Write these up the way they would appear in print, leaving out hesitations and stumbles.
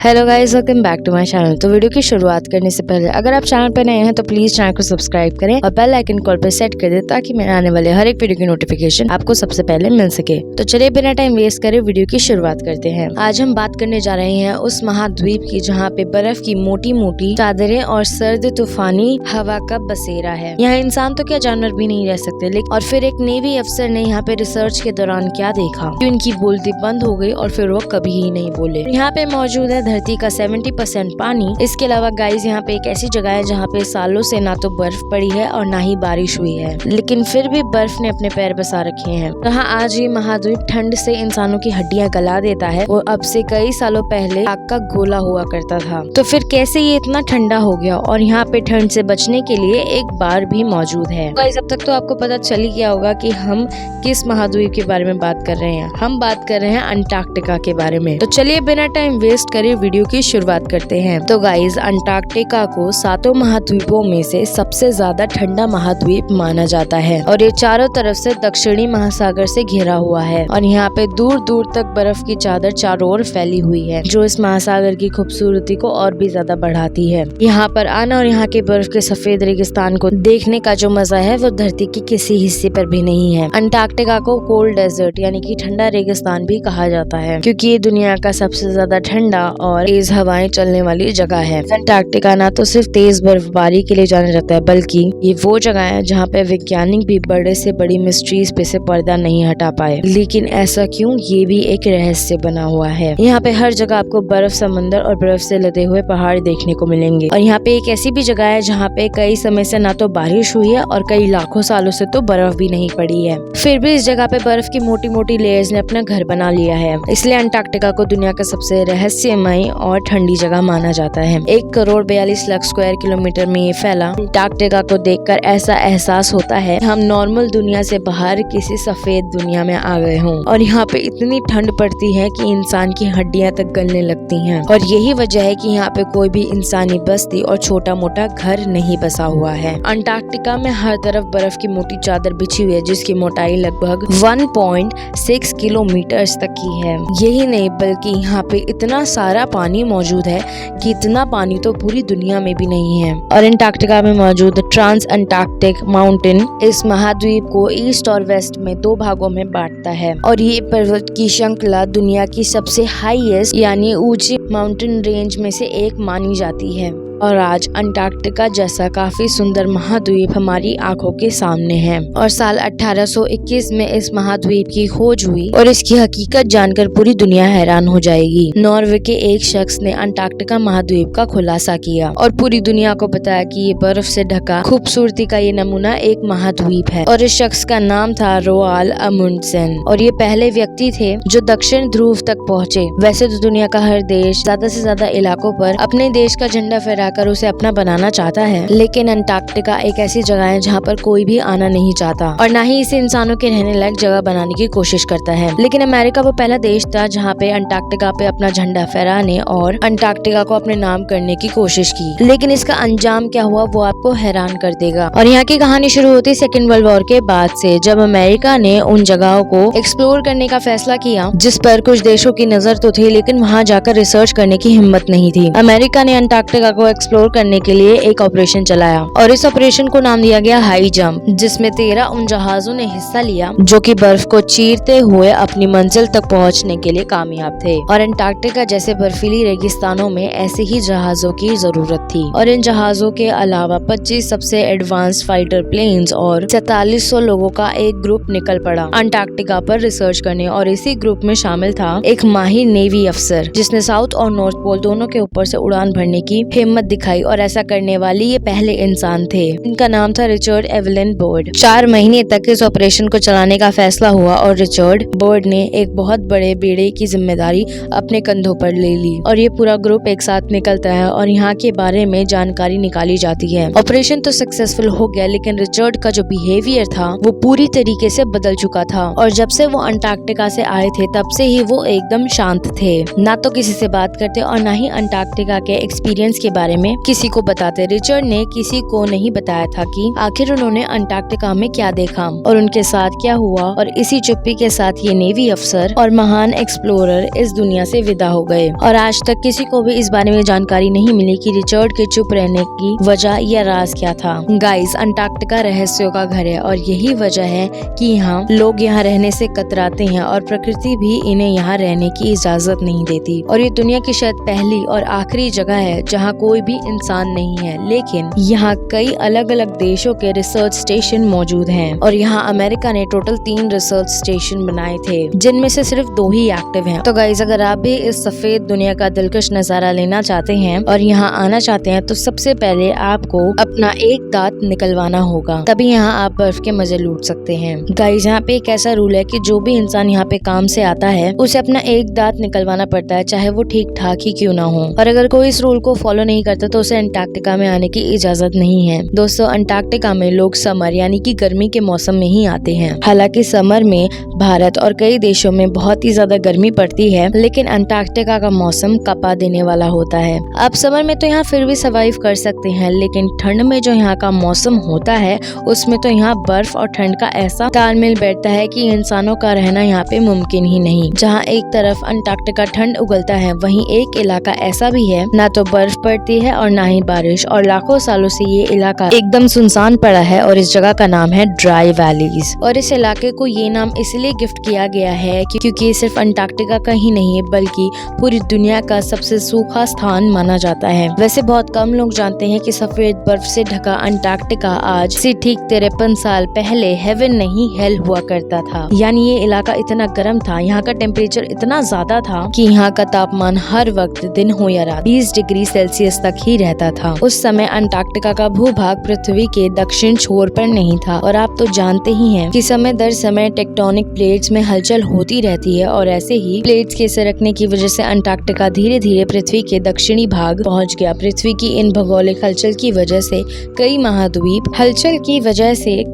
Hello guys, welcome back to my channel. तो video की शुरुआत करने से पहले अगर आप चैनल पर नए हैं तो प्लीज चैनल को सब्सक्राइब करें और बेल आइकन कॉल पर सेट कर दें ताकि मेरे आने वाले हर एक वीडियो की नोटिफिकेशन आपको सबसे पहले मिल सके। तो चलिए बिना टाइम वेस्ट करे वीडियो की शुरुआत करते हैं। आज हम बात करने जा रहे हैं उस महाद्वीप की जहाँ पे बर्फ की मोटी मोटी चादरें और सर्द तूफानी हवा का बसेरा है। यहाँ इंसान तो क्या जानवर भी नहीं रह सकते। लेकिन और फिर एक नेवी अफसर ने यहाँ पे रिसर्च के दौरान क्या देखा कि उनकी बोलती बंद हो गई और फिर वो कभी ही नहीं बोले। यहाँ पे मौजूद है धरती का 70% पानी। इसके अलावा गाइस यहाँ पे एक ऐसी जगह है जहाँ पे सालों से ना तो बर्फ पड़ी है और ना ही बारिश हुई है, लेकिन फिर भी बर्फ ने अपने पैर बसा रखे हैं। जहाँ आज ये महाद्वीप ठंड से इंसानों की हड्डियां गला देता है, वो अब से कई सालों पहले आग का गोला हुआ करता था। तो फिर कैसे ये इतना ठंडा हो गया और यहाँ पे ठंड से बचने के लिए एक बार भी मौजूद है। गाइस अब तक तो आपको पता चल ही गया होगा कि हम किस महाद्वीप के बारे में बात कर रहे हैं। हम बात कर रहे हैं अंटार्कटिका के बारे में। तो चलिए बिना टाइम वेस्ट करे वीडियो की शुरुआत करते हैं। तो गाइस अंटार्कटिका को 7 महाद्वीपों में से सबसे ज्यादा ठंडा महाद्वीप माना जाता है और ये चारों तरफ से दक्षिणी महासागर से घिरा हुआ है और यहाँ पे दूर दूर तक बर्फ की चादर चारों ओर फैली हुई है, जो इस महासागर की खूबसूरती को और भी ज्यादा बढ़ाती है। यहाँ पर आना और यहाँ के बर्फ के सफेद रेगिस्तान को देखने का जो मजा है वो धरती के किसी हिस्से पर भी नहीं है। अंटार्कटिका को कोल्ड डेजर्ट यानी कि ठंडा रेगिस्तान भी कहा जाता है, क्योंकि ये दुनिया का सबसे ज्यादा ठंडा और तेज हवाएं चलने वाली जगह है। अंटार्कटिका ना तो सिर्फ तेज बर्फबारी के लिए जाना जाता है, बल्कि ये वो जगह है जहाँ पे वैज्ञानिक भी बड़े से बड़ी मिस्ट्रीज पे से पर्दा नहीं हटा पाए। लेकिन ऐसा क्यों, ये भी एक रहस्य बना हुआ है। यहाँ पे हर जगह आपको बर्फ, समंदर और बर्फ से लदे हुए पहाड़ देखने को मिलेंगे और यहाँ पे एक ऐसी भी जगह है जहाँ पे कई समय से ना तो बारिश हुई है और कई लाखों सालों से तो बर्फ भी नहीं पड़ी है। फिर भी इस जगह पे बर्फ की मोटी मोटी लेयर्स ने अपना घर बना लिया है, इसलिए अंटार्कटिका को दुनिया का सबसे रहस्यमय और ठंडी जगह माना जाता है। 1,42,00,000 स्क्वायर किलोमीटर में ये फैला अंटार्कटिका को देखकर ऐसा एहसास होता है हम नॉर्मल दुनिया से बाहर किसी सफेद दुनिया में आ गए हों। और यहाँ पे इतनी ठंड पड़ती है कि इंसान की हड्डियां तक गलने लगती हैं और यही वजह है कि यहाँ पे कोई भी इंसानी बस्ती और छोटा मोटा घर नहीं बसा हुआ है। अंटार्कटिका में हर तरफ बर्फ की मोटी चादर बिछी हुई है, जिसकी मोटाई लगभग 1.6 किलोमीटर तक की है। यही नहीं बल्कि यहाँ पे इतना सारा पानी मौजूद है कि इतना पानी तो पूरी दुनिया में भी नहीं है। और अंटार्कटिका में मौजूद ट्रांस अंटार्कटिक माउंटेन इस महाद्वीप को ईस्ट और वेस्ट में 2 भागों में बांटता है और ये पर्वत की श्रृंखला दुनिया की सबसे हाईएस्ट यानी ऊंची माउंटेन रेंज में से एक मानी जाती है। और आज अंटार्कटिका जैसा काफी सुंदर महाद्वीप हमारी आंखों के सामने है। और साल 1821 में इस महाद्वीप की खोज हुई और इसकी हकीकत जानकर पूरी दुनिया हैरान हो जाएगी। नॉर्वे के एक शख्स ने अंटार्कटिका महाद्वीप का खुलासा किया और पूरी दुनिया को बताया कि ये बर्फ से ढका खूबसूरती का ये नमूना एक महाद्वीप है और इस शख्स का नाम था रोआल अमुंडसेन और ये पहले व्यक्ति थे जो दक्षिण ध्रुव तक पहुँचे। वैसे तो दुनिया का हर देश ज्यादा से ज्यादा इलाकों पर अपने देश का झंडा फहरा कर उसे अपना बनाना चाहता है, लेकिन अंटार्कटिका एक ऐसी जगह है जहाँ पर कोई भी आना नहीं चाहता और ना ही इसे इंसानों के रहने लायक जगह बनाने की कोशिश करता है। लेकिन अमेरिका वो पहला देश था जहाँ पे अंटार्कटिका पे अपना झंडा फहराने और अंटार्कटिका को अपने नाम करने की कोशिश की। लेकिन इसका अंजाम क्या हुआ वो आपको हैरान कर देगा। और यहाँ की कहानी शुरू होती सेकेंड वर्ल्ड वॉर के बाद से, जब अमेरिका ने उन जगहों को एक्सप्लोर करने का फैसला किया जिस पर कुछ देशों की नजर तो थी, लेकिन वहाँ जाकर रिसर्च करने की हिम्मत नहीं थी। अमेरिका ने अंटार्कटिका को एक्सप्लोर करने के लिए एक ऑपरेशन चलाया और इस ऑपरेशन को नाम दिया गया हाई जंप, जिसमें 13 उन जहाजों ने हिस्सा लिया जो कि बर्फ को चीरते हुए अपनी मंजिल तक पहुंचने के लिए कामयाब थे। और अंटार्कटिका जैसे बर्फीली रेगिस्तानों में ऐसे ही जहाजों की जरूरत थी। और इन जहाजों के अलावा 25 सबसे एडवांस फाइटर प्लेन्स और 4400 लोगों का एक ग्रुप निकल पड़ा अंटार्कटिका पर रिसर्च करने। और इसी ग्रुप में शामिल था एक माहिर नेवी अफसर जिसने साउथ और नॉर्थ पोल दोनों के ऊपर से उड़ान भरने की हिम्मत दिखाई और ऐसा करने वाली ये पहले इंसान थे। इनका नाम था रिचर्ड एवलिन बर्ड। 4 महीने तक इस ऑपरेशन को चलाने का फैसला हुआ और रिचर्ड बर्ड ने एक बहुत बड़े बेड़े की जिम्मेदारी अपने कंधों पर ले ली और ये पूरा ग्रुप एक साथ निकलता है और यहाँ के बारे में जानकारी निकाली जाती है। ऑपरेशन तो सक्सेसफुल हो गया, लेकिन रिचर्ड का जो बिहेवियर था वो पूरी तरीके से बदल चुका था और जब से वो अंटार्कटिका से आए थे तब से ही वो एकदम शांत थे, ना तो किसी से बात करते और ना ही अंटार्कटिका के एक्सपीरियंस के बारे में किसी को बताते। रिचर्ड ने किसी को नहीं बताया था कि आखिर उन्होंने अंटार्कटिका में क्या देखा और उनके साथ क्या हुआ, और इसी चुप्पी के साथ ये नेवी अफसर और महान एक्सप्लोरर इस दुनिया से विदा हो गए। और आज तक किसी को भी इस बारे में जानकारी नहीं मिली कि रिचर्ड के चुप रहने की वजह या राज क्या था। गाइस, अंटार्कटिका रहस्यों का घर है और यही वजह है कि यहाँ लोग यहाँ रहने से कतराते हैं और प्रकृति भी इन्हें यहाँ रहने की इजाजत नहीं देती। और ये दुनिया की शायद पहली और आखिरी जगह है जहाँ कोई भी इंसान नहीं है, लेकिन यहाँ कई अलग अलग देशों के रिसर्च स्टेशन मौजूद हैं। और यहाँ अमेरिका ने टोटल 3 रिसर्च स्टेशन बनाए थे, जिनमें से सिर्फ 2 ही एक्टिव हैं। तो गाइस, अगर आप भी इस सफेद दुनिया का दिलकश नजारा लेना चाहते हैं और यहाँ आना चाहते हैं तो सबसे पहले आपको अपना एक दांत निकलवाना होगा, तभी यहाँ आप बर्फ के मजे लूट सकते हैं। गाइस, यहाँ पे एक ऐसा रूल है कि जो भी इंसान यहाँ पे काम से आता है उसे अपना एक दांत निकलवाना पड़ता है, चाहे वो ठीक ठाक ही क्यों ना हो। और अगर कोई इस रूल को फॉलो नहीं करता तो उसे अंटार्कटिका में आने की इजाजत नहीं है। दोस्तों, अंटार्कटिका में लोग समर यानी कि गर्मी के मौसम में ही आते हैं। हालांकि समर में भारत और कई देशों में बहुत ही ज्यादा गर्मी पड़ती है, लेकिन अंटार्कटिका का मौसम कपा देने वाला होता है। आप समर में तो यहाँ फिर भी सर्वाइव कर सकते हैं, लेकिन ठंड में जो यहाँ का मौसम होता है उसमें तो यहाँ बर्फ और ठंड का ऐसा तालमेल बैठता है कि इंसानों का रहना यहाँ पे मुमकिन ही नहीं। जहाँ एक तरफ अंटार्कटिका ठंड उगलता है, वहीं एक इलाका ऐसा भी है ना तो बर्फ पड़ती है और ना ही बारिश, और लाखों सालों से ये इलाका एकदम सुनसान पड़ा है। और इस जगह का नाम है ड्राई वैलीज। और इस इलाके को ये नाम इसलिए गिफ्ट किया गया है क्योंकि ये सिर्फ अंटार्कटिका का ही नहीं है बल्कि पूरी दुनिया का सबसे सूखा स्थान माना जाता है। वैसे बहुत कम लोग जानते हैं कि सफेद बर्फ से ढका अंटार्कटिका आज से ठीक 53 साल पहले हेवन नहीं हेल हुआ करता था। यानी ये इलाका इतना गर्म था, यहाँ का टेम्परेचर इतना ज्यादा था कि यहाँ का तापमान हर वक्त दिन हो या रात 20 डिग्री सेल्सियस तक ही रहता था। उस समय अंटार्कटिका का भूभाग पृथ्वी के दक्षिण छोर पर नहीं था। और आप तो जानते ही हैं कि समय दर समय टेक्टोनिक प्लेट्स में हलचल होती रहती है, और ऐसे ही प्लेट्स के सरकने की वजह से अंटार्कटिका धीरे धीरे पृथ्वी के दक्षिणी भाग पहुँच गया। पृथ्वी की इन भौगोलिक हलचल की वजह से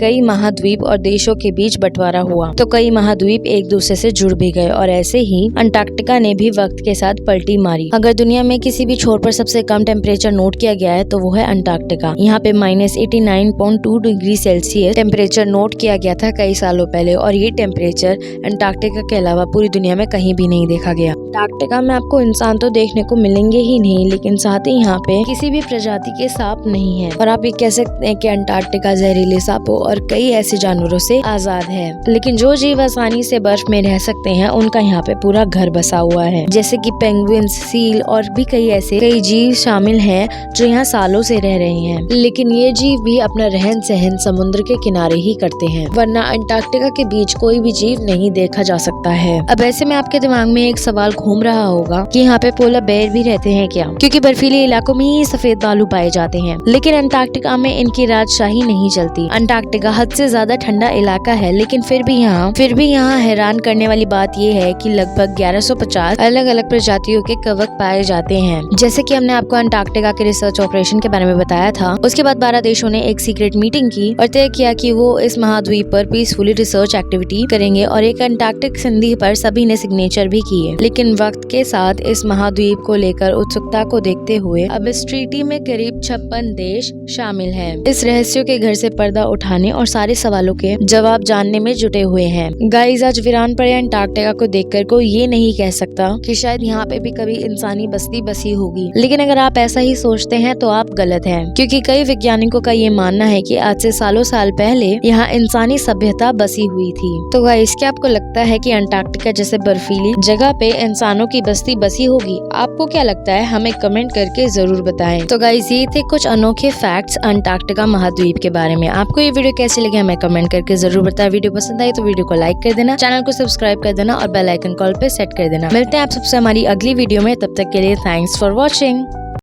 कई महाद्वीप और देशों के बीच बंटवारा हुआ, तो कई महाद्वीप एक दूसरे से जुड़ भी गए, और ऐसे ही अंटार्कटिका ने भी वक्त के साथ पलटी मारी। अगर दुनिया में किसी भी छोर पर सबसे कम टेम्परेचर नोट किया गया है तो वो है अंटार्कटिका। यहाँ पे -89.2 डिग्री सेल्सियस टेम्परेचर नोट किया गया था कई सालों पहले, और ये टेम्परेचर अंटार्कटिका के अलावा पूरी दुनिया में कहीं भी नहीं देखा गया। अंटार्कटिका में आपको इंसान तो देखने को मिलेंगे ही नहीं, लेकिन साथ ही यहाँ पे किसी भी प्रजाति के सांप नहीं है। और आप ये कह सकते हैं कि अंटार्कटिका जहरीले सांपों और कई ऐसे जानवरों से आजाद है। लेकिन जो जीव आसानी से बर्फ में रह सकते हैं उनका यहाँ पे पूरा घर बसा हुआ है, जैसे कि पेंगुइन्स, सील और भी कई जीव शामिल हैं जो यहाँ सालों से रह रहे हैं। लेकिन ये जीव भी अपना रहन सहन समुद्र के किनारे ही करते हैं, वरना अंटार्कटिका के बीच कोई भी जीव नहीं देखा जा सकता है। अब ऐसे में आपके दिमाग में एक सवाल घूम रहा होगा कि यहाँ पे पोलर बेयर भी रहते हैं क्या, क्योंकि बर्फीले इलाकों में ही सफेद बालू पाए जाते हैं। लेकिन अंटार्कटिका में इनकी राजशाही नहीं चलती। अंटार्कटिका हद से ज्यादा ठंडा इलाका है, लेकिन फिर भी यहाँ हैरान करने वाली बात ये है कि लगभग 1150 अलग अलग प्रजातियों के कवक पाए जाते हैं। जैसे कि हमने आपको अंटार्कटिका के रिसर्च ऑपरेशन के बारे में बताया था। उसके बाद 12 देशों ने एक सीक्रेट मीटिंग की और तय किया कि वो इस महाद्वीप पर पीसफुली रिसर्च एक्टिविटी करेंगे, और एक अंटार्कटिक संधि पर सभी ने सिग्नेचर भी किए। लेकिन वक्त के साथ इस महाद्वीप को लेकर उत्सुकता को देखते हुए अब इस ट्रीटी में करीब 56 देश शामिल हैं। इस रहस्यों के घर से पर्दा उठाने और सारे सवालों के जवाब जानने में जुटे हुए हैं। गाइस, आज वीरान पड़े अंटार्कटिका को देखकर कोई ये नहीं कह सकता कि शायद यहाँ पे भी कभी इंसानी बस्ती बसी होगी। लेकिन अगर आप ऐसा ही सोचते हैं तो आप गलत हैं, क्योंकि कई वैज्ञानिकों का ये मानना है कि आज से सालों साल पहले यहाँ इंसानी सभ्यता बसी हुई थी। तो गाइस, क्या आपको लगता है कि अंटार्कटिका जैसे बर्फीली जगह पे इंसानों की बस्ती बसी होगी? आपको क्या लगता है? हमें कमेंट करके जरूर बताएं। तो गाइस, ये थे कुछ अनोखे फैक्ट्स अंटार्कटिका महाद्वीप के बारे में। आपको ये वीडियो कैसी लगी हमें कमेंट करके जरूर बताएं। वीडियो पसंद आई तो वीडियो को लाइक कर देना, चैनल को सब्सक्राइब कर देना और बेल आइकन कॉल पे सेट कर देना। मिलते हैं आप सबसे हमारी अगली वीडियो में, तब तक के लिए थैंक्स फॉर वॉचिंग।